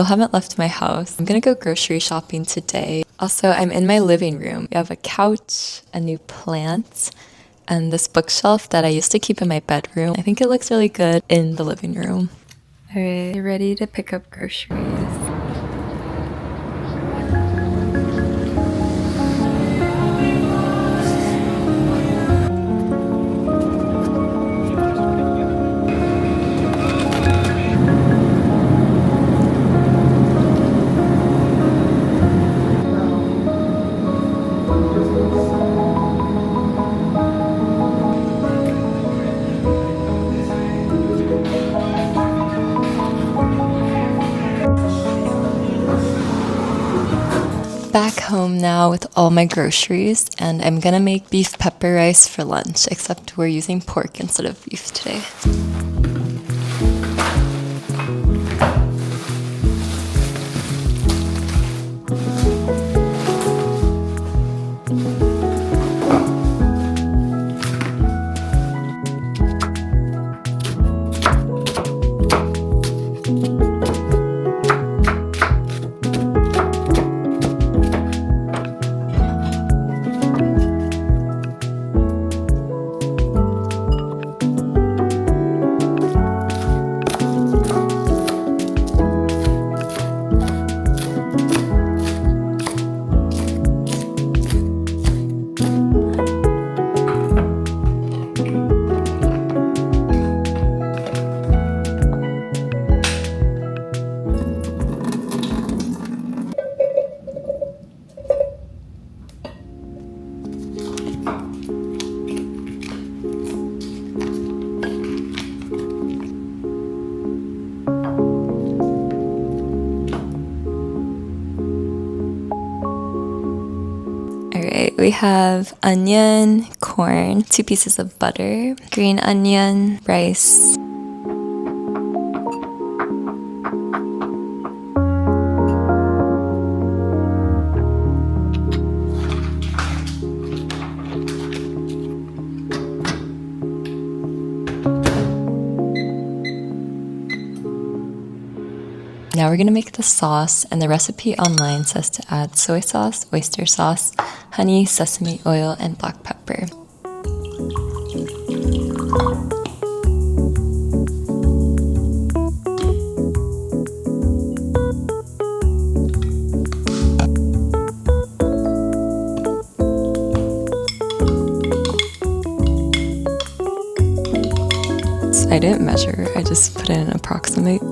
still haven't left my house. I'm gonna go grocery shopping today. Also, I'm in my living room. We have a couch, a new plant, and this bookshelf that I used to keep in my bedroom. I think it looks really good in the living room. Alright, ready to pick up groceries. Back home now with all my groceries, and I'm gonna make beef pepper rice for lunch, except we're using pork instead of beef today. Alright, we have onion, corn, 2 pieces of butter, green onion, rice. Now we're gonna make the sauce, and the recipe online says to add soy sauce, oyster sauce, honey, sesame oil, and black pepper. So I didn't measure, I just put in an approximate.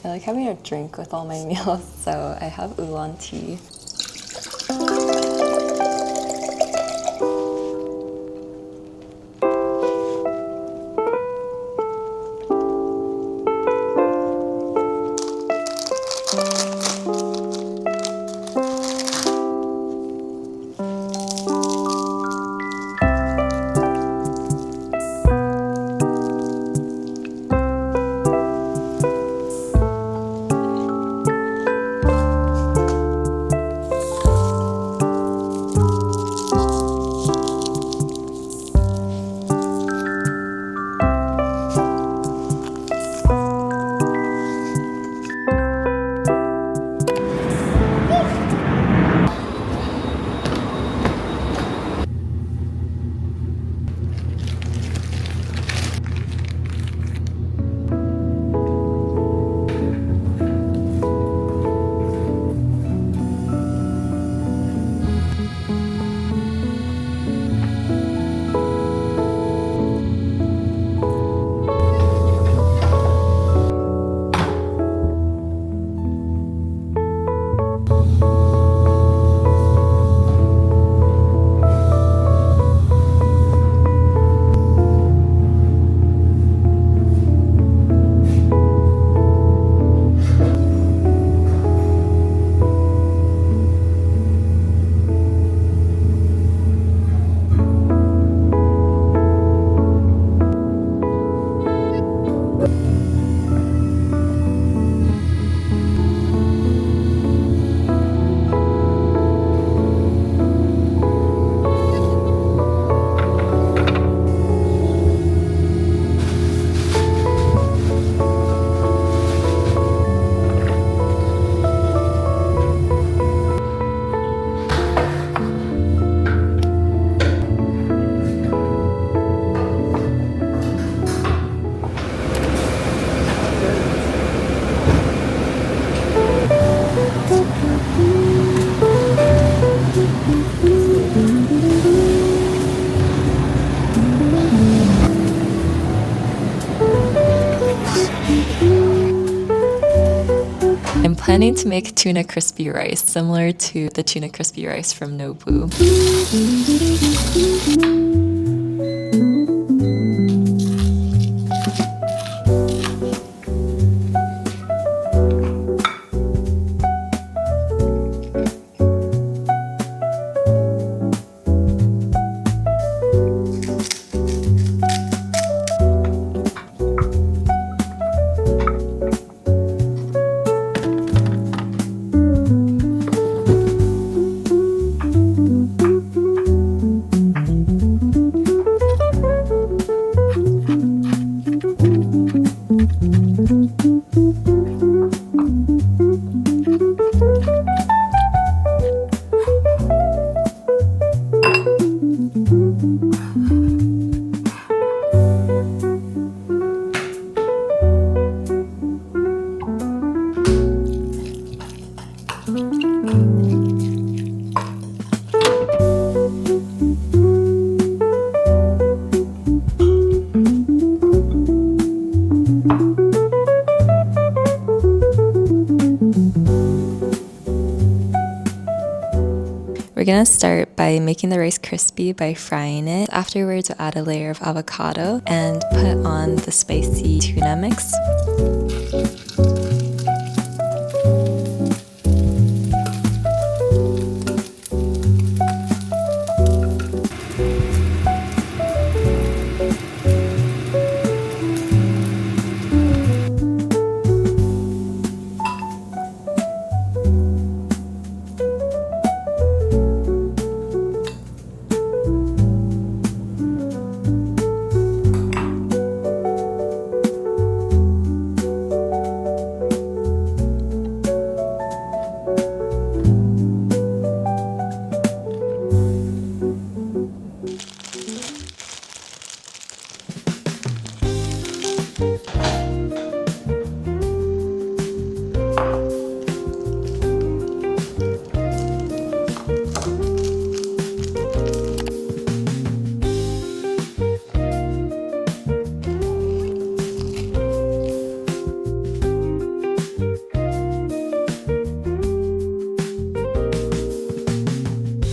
I like having a drink with all my meals, so I have oolong tea. planning to make tuna crispy rice, similar to the tuna crispy rice from Nobu. We're gonna start by making the rice crispy by frying it. Afterwards, we'll add a layer of avocado and put on the spicy tuna mix.